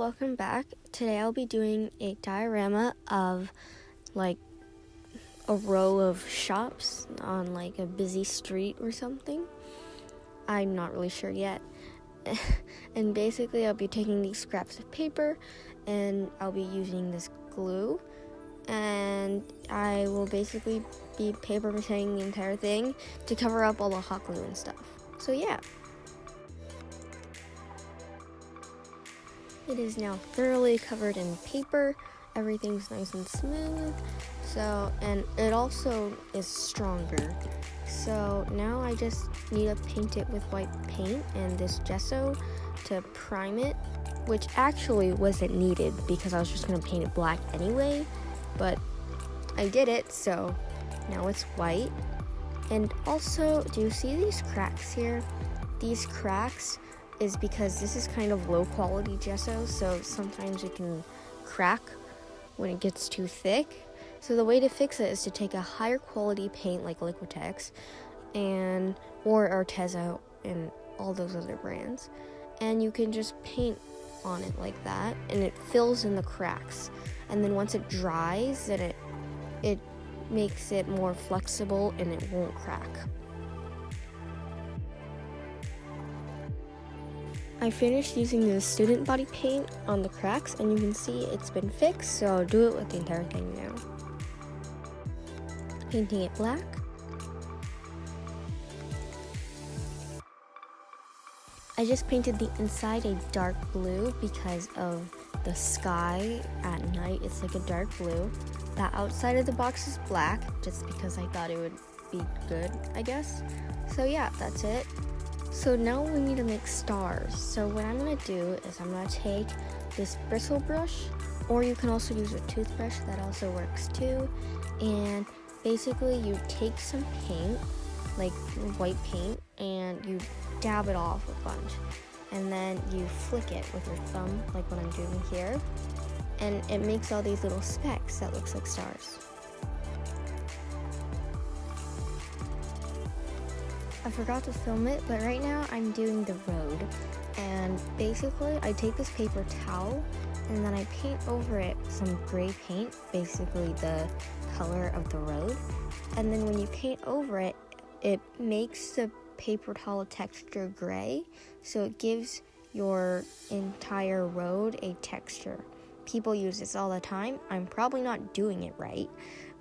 welcome back. Today I'll be doing a diorama of like a row of shops on like a busy street or something. I'm not really sure yet. And basically I'll be taking these scraps of paper and I'll be using this glue, and I will basically be paper macheing the entire thing to cover up all the hot glue and stuff. So yeah. It is now thoroughly covered in paper. Everything's nice and smooth. And it also is stronger. So now I just need to paint it with white paint and this gesso to prime it, which actually wasn't needed because I was just gonna paint it black anyway, but I did it, so now it's white. And also, do you see these cracks here? These cracks is because this is kind of low quality gesso, so sometimes it can crack when it gets too thick. So the way to fix it is to take a higher quality paint like Liquitex or Arteza and all those other brands, and you can just paint on it like that, and it fills in the cracks. And then once it dries, then it makes it more flexible and it won't crack. I finished using the student body paint on the cracks, and you can see it's been fixed, so I'll do it with the entire thing now. Painting it black. I just painted the inside a dark blue because of the sky at night. It's like a dark blue. The outside of the box is black, just because I thought it would be good, I guess. So yeah, that's it. So now we need to make stars. So what I'm going to do is I'm going to take this bristle brush, or you can also use a toothbrush, that also works too. And basically you take some paint, like white paint, and you dab it off a bunch. And then you flick it with your thumb, like what I'm doing here. And it makes all these little specks that looks like stars. I forgot to film it, but right now I'm doing the road, and basically I take this paper towel and then I paint over it some gray paint, basically the color of the road, and then when you paint over it, it makes the paper towel texture gray, so it gives your entire road a texture. People use this all the time. I'm probably not doing it right,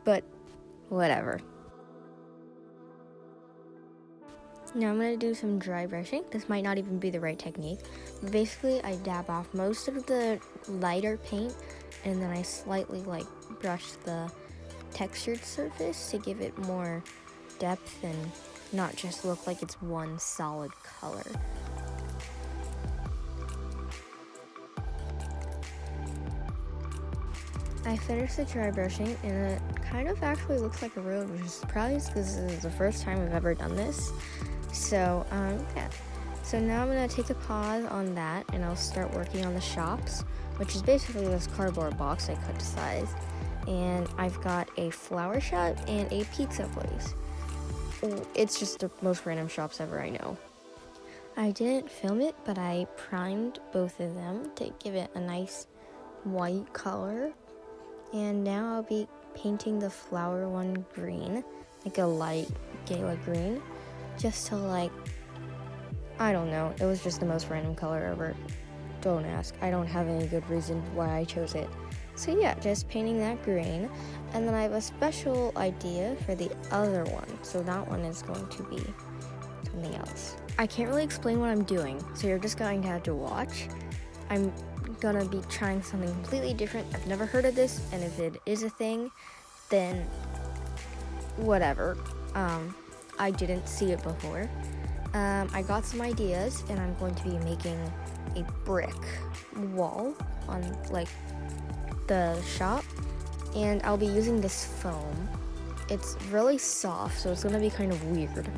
but whatever. Now I'm going to do some dry brushing. This might not even be the right technique, but basically I dab off most of the lighter paint, and then I slightly brush the textured surface to give it more depth and not just look like it's one solid color. I finished the dry brushing, and it kind of actually looks like a road, which is surprised because this is the first time I've ever done this. So, yeah. So now I'm going to take a pause on that, and I'll start working on the shops, which is basically this cardboard box I cut to size. And I've got a flower shop and a pizza place. It's just the most random shops ever, I know. I didn't film it, but I primed both of them to give it a nice white color. And now I'll be painting the flower one green, like a light gala green. Just to I don't know, it was just the most random color ever. Don't ask, I don't have any good reason why I chose it. So yeah, just painting that green. And then I have a special idea for the other one. So that one is going to be something else. I can't really explain what I'm doing, so you're just going to have to watch. I'm gonna be trying something completely different. I've never heard of this, and if it is a thing, then whatever. I didn't see it before. I got some ideas, and I'm going to be making a brick wall on the shop, and I'll be using this foam. It's really soft, so it's gonna be kind of weird.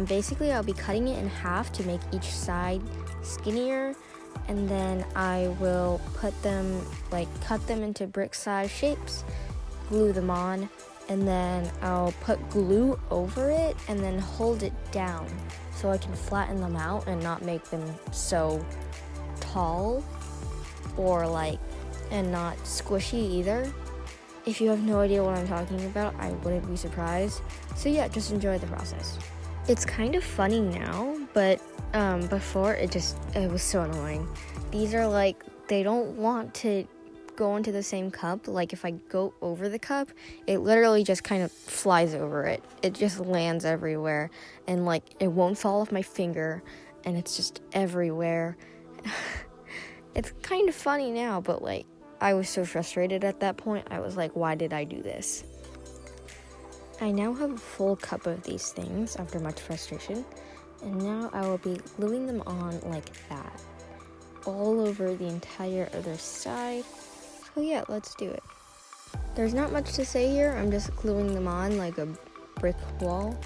Basically I'll be cutting it in half to make each side skinnier, and then I will cut them into brick size shapes, glue them on, and then I'll put glue over it and then hold it down so I can flatten them out and not make them so tall. or and not squishy either. If you have no idea what I'm talking about, I wouldn't be surprised. So yeah, just enjoy the process. It's kind of funny now, but before it was so annoying. These are they don't want to go into the same cup. If I go over the cup, it literally just kind of flies over it. It just lands everywhere, and it won't fall off my finger, and it's just everywhere. It's kind of funny now, but I was so frustrated at that point. I was like, why did I do this? I now have a full cup of these things after much frustration, and now I will be gluing them on like that, all over the entire other side. So yeah, let's do it. There's not much to say here. I'm just gluing them on like a brick wall.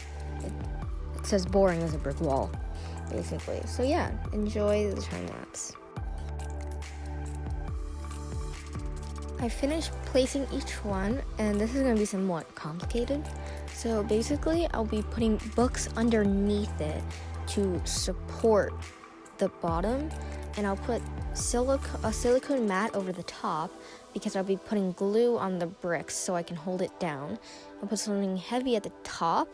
It says boring as a brick wall, basically. So yeah, enjoy the time lapse. I finished placing each one, and this is going to be somewhat complicated. So basically, I'll be putting books underneath it to support the bottom, and I'll put a silicone mat over the top because I'll be putting glue on the bricks so I can hold it down. I'll put something heavy at the top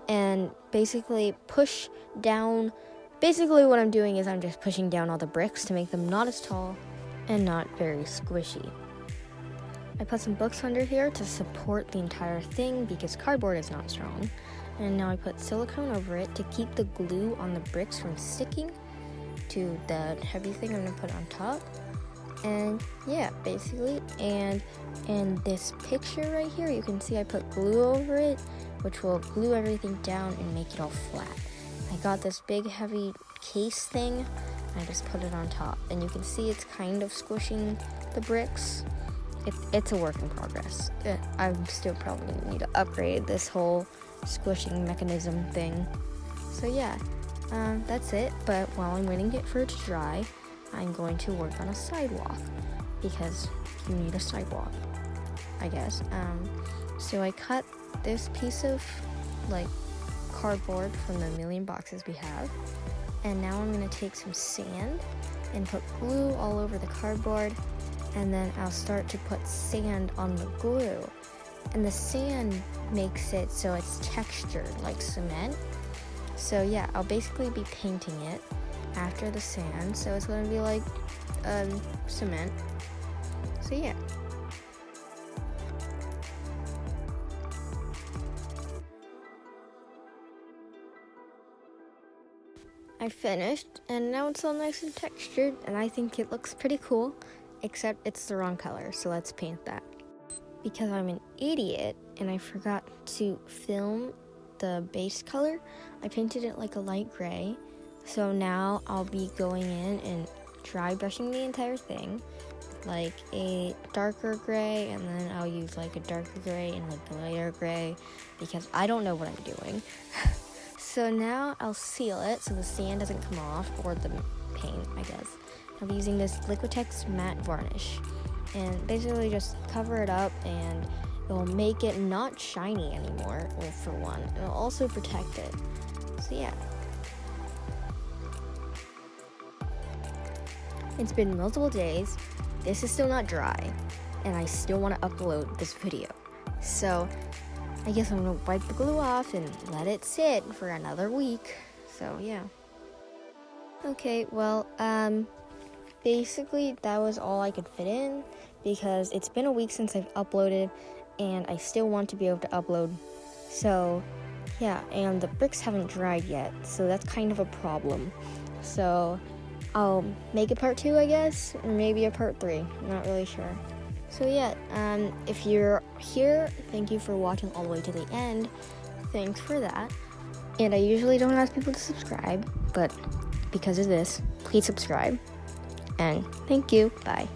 and basically push down. Basically what I'm doing is I'm just pushing down all the bricks to make them not as tall and not very squishy. I put some books under here to support the entire thing because cardboard is not strong. And now I put silicone over it to keep the glue on the bricks from sticking to the heavy thing I'm gonna put on top. And yeah, basically, and in this picture right here, you can see I put glue over it, which will glue everything down and make it all flat. I got this big heavy case thing, I just put it on top, and you can see it's kind of squishing the bricks. It's a work in progress. I'm still probably need to upgrade this whole squishing mechanism thing. So yeah, that's it. But while I'm waiting for it to dry, I'm going to work on a sidewalk because you need a sidewalk, I guess. So I cut this piece of cardboard from the million boxes we have, and now I'm gonna take some sand and put glue all over the cardboard, and then I'll start to put sand on the glue, and the sand makes it so it's textured like cement. So yeah, I'll basically be painting it after the sand, so it's gonna be like cement. So yeah. I finished, and now it's all nice and textured, and I think it looks pretty cool, except it's the wrong color, so let's paint that. Because I'm an idiot, and I forgot to film the base color, I painted it like a light gray, so now I'll be going in and dry brushing the entire thing, like a darker gray, and then I'll use like a darker gray and like a lighter gray, because I don't know what I'm doing. So now I'll seal it so the sand doesn't come off, or the paint, I guess. I'll be using this Liquitex matte varnish, and basically just cover it up, and it'll make it not shiny anymore, well, for one. It'll also protect it. So yeah. It's been multiple days, this is still not dry, and I still want to upload this video. So I guess I'm gonna wipe the glue off and let it sit for another week. So yeah. Okay, well, basically that was all I could fit in because it's been a week since I've uploaded and I still want to be able to upload. So yeah, and the bricks haven't dried yet, so that's kind of a problem. So I'll make a part 2, I guess, or maybe a part 3, I'm not really sure. So yeah, if you're here, thank you for watching all the way to the end. Thanks for that. And I usually don't ask people to subscribe, but because of this, please subscribe. And thank you. Bye.